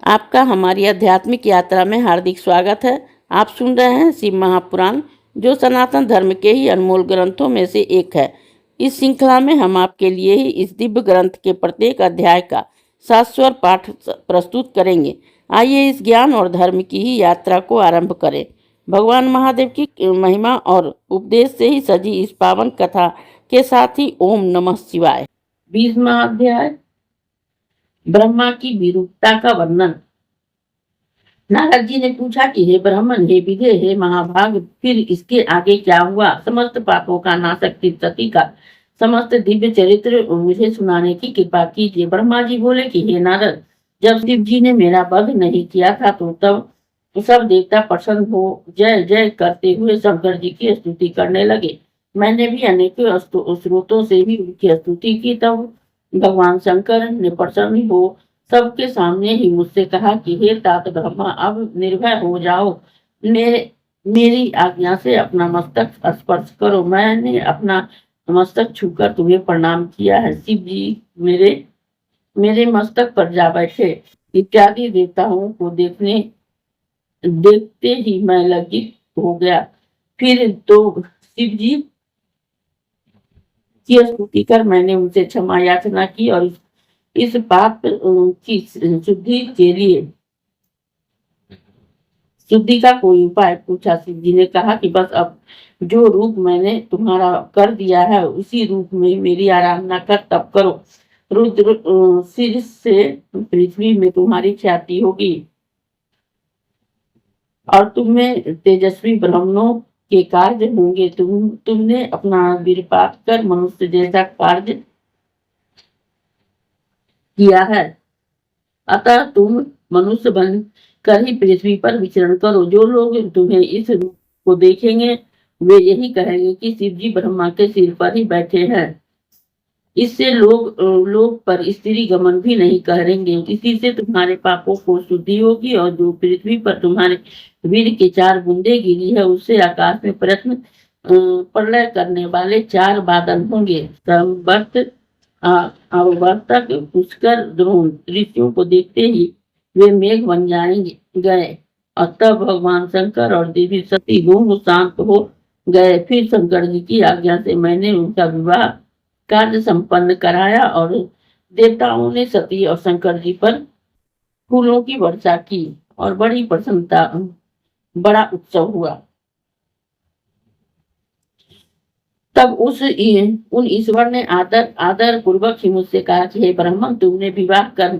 आपका हमारी आध्यात्मिक यात्रा में हार्दिक स्वागत है। आप सुन रहे हैं शिव महापुराण, जो सनातन धर्म के ही अनमोल ग्रंथों में से एक है। इस श्रृंखला में हम आपके लिए ही इस दिव्य ग्रंथ के प्रत्येक अध्याय का शाश्वत पाठ प्रस्तुत करेंगे। आइए इस ज्ञान और धर्म की ही यात्रा को आरंभ करें। भगवान महादेव की महिमा और उपदेश से ही सजी इस पावन कथा के साथ ही ओम नमः शिवाय। 20वां अध्याय, ब्रह्मा की विरूपता का वर्णन। नारद जी ने पूछा कि हे ब्राह्मण, हे विधे, हे महाभाग, फिर इसके आगे क्या हुआ? समस्त पापों का नाशक सती का समस्त दिव्य चरित्र मुझे सुनाने की कृपा कीजिए। ब्रह्मा जी बोले कि हे नारद, जब शिव जी ने मेरा वध नहीं किया था तो तब सब देवता प्रसन्न हो जय जय करते हुए शंकर जी की स्तुति करने लगे। मैंने भी अनेकों स्रोतों से भी उनकी स्तुति की। तब भगवान शंकर ने प्रसन्न हो सबके सामने ही मुझसे कहा कि हे तात ब्रह्मा, अब निर्भय हो जाओ। मेरी आज्ञा से अपना मस्तक स्पर्श करो। मैंने अपना मस्तक छूकर तुम्हें प्रणाम किया है। शिव जी मेरे मस्तक पर जा बैठे। इत्यादि देवताओं को देखते ही मैं लज्जित हो गया। फिर तो शिव जी की स्तुति कर मैंने उनसे क्षमा याचना की और इस पाप की शुद्धि का कोई उपाय पूछा। शिव जी ने कहा कि बस अब जो रूप मैंने तुम्हारा कर दिया है उसी रूप में मेरी आराधना कर तप करो। रुद्र सिर से पृथ्वी में तुम्हारी ख्याति होगी और तुम्हें तेजस्वी ब्राह्मणों के कार्य होंगे। तुमने अपना विरपात कर मनुष्य जैसा कार्य किया है, अतः तुम मनुष्य बन कर ही पृथ्वी पर विचरण करो। जो लोग तुम्हें इस रूप को देखेंगे वे यही कहेंगे कि शिव जी ब्रह्मा के सिर पर ही बैठे हैं। इससे लोग पर स्त्री गमन भी नहीं करेंगे। इसी से तुम्हारे पापों को शुद्धि होगी और जो पृथ्वी पर तुम्हारे वीर के 4 बूंदे गिरी है उससे आकाश में प्रलय करने वाले 4 बादल होंगे। अवर्तक, पुष्कर, द्रोण ऋषियों को देखते ही वे मेघ बन गए और तब भगवान शंकर और देवी सती दोनों शांत हो गए। फिर शंकर जी की आज्ञा से मैंने उनका विवाह कार्य संपन्न कराया और देवताओं ने सती और शंकर जी पर फूलों की वर्षा की और बड़ा उत्सव हुआ। तब उन ईश्वर ने आदर पूर्वक ही मुझसे कहा कि हे ब्रह्मन, तुमने विवाह कर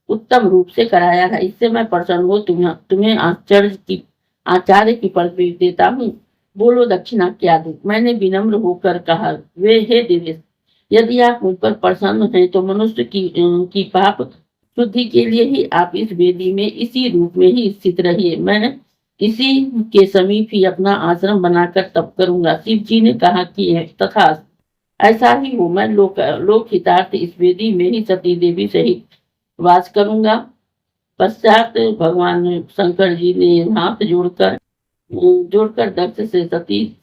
उत्तम रूप से कराया है, इससे मैं प्रसन्न हो तुम्हें आचार्य की पदवी देता हूँ। बोलो दक्षिणा क्या दूं? मैंने विनम्र होकर कहा, वे हे देवेश, यदि आप मुझ पर प्रसन्न हैं तो मनुष्य की पाप शुद्धि के लिए ही आप इस वेदी में इसी रूप में ही स्थित रहिए। मैं इसी के समीप ही अपना आश्रम बनाकर तप करूंगा। शिव जी ने कहा कि तथा ऐसा ही हो। मैं लोक हितार्थ इस वेदी में ही सती देवी सहित वास करूंगा। पश्चात भगवान शंकर जी ने हाथ जोड़कर दक्ष से सती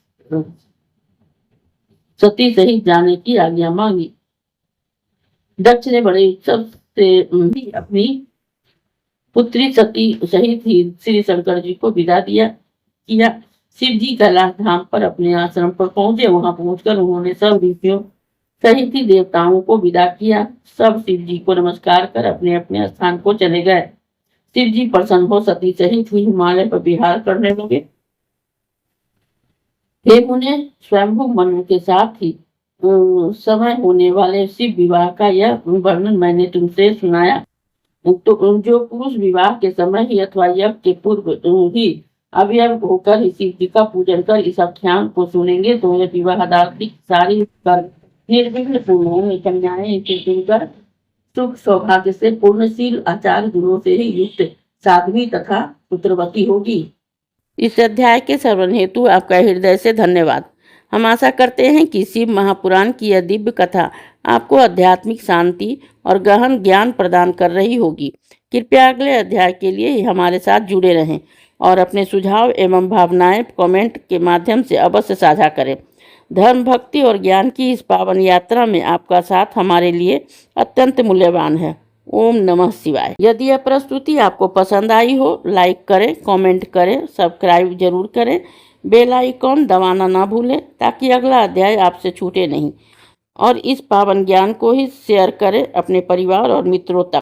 सहित जाने की आज्ञा मांगी। दक्ष ने बड़े उत्सव से अपनी पुत्री सती सहित ही श्री शंकर जी को विदा किया। शिव जी कैलाश धाम पर अपने आश्रम पर पहुंचे। वहां पहुंचकर उन्होंने सब ऋषियों सहित ही देवताओं को विदा किया। सब शिव जी को नमस्कार कर अपने अपने स्थान को चले गए। शिव जी प्रसन्न हो सती सहित ही हिमालय पर विहार करने लगे। हे मुने, स्वयंभू मनु के साथ ही समय होने वाले शिव विवाह का यह वर्णन मैंने तुमसे सुनाया। तो जो पुरुष विवाह के समय ही अथवा यज्ञ के पूर्व ही अवयव होकर ही शिव जी का पूजन कर इस आख्यान को सुनेंगे तो यह विवाहदार्थिक सारी निर्विघ्न पूर्ण होंगे। कन्याएं इसे सुनकर सुख सौभाग्य से पूर्णशील आचार गुणों से ही युक्त साध्वी तथा पुत्रवती होगी। इस अध्याय के श्रवण हेतु आपका हृदय से धन्यवाद। हम आशा करते हैं कि शिव महापुराण की यह दिव्य कथा आपको आध्यात्मिक शांति और गहन ज्ञान प्रदान कर रही होगी। कृपया अगले अध्याय के लिए हमारे साथ जुड़े रहें और अपने सुझाव एवं भावनाएं कमेंट के माध्यम से अवश्य साझा करें। धर्म, भक्ति और ज्ञान की इस पावन यात्रा में आपका साथ हमारे लिए अत्यंत मूल्यवान है। ओम नमः शिवाय। यदि यह प्रस्तुति आपको पसंद आई हो, लाइक करें, कमेंट करें, सब्सक्राइब जरूर करें, बेल आइकॉन दबाना ना भूलें ताकि अगला अध्याय आपसे छूटे नहीं। और इस पावन ज्ञान को ही शेयर करें अपने परिवार और मित्रों तक।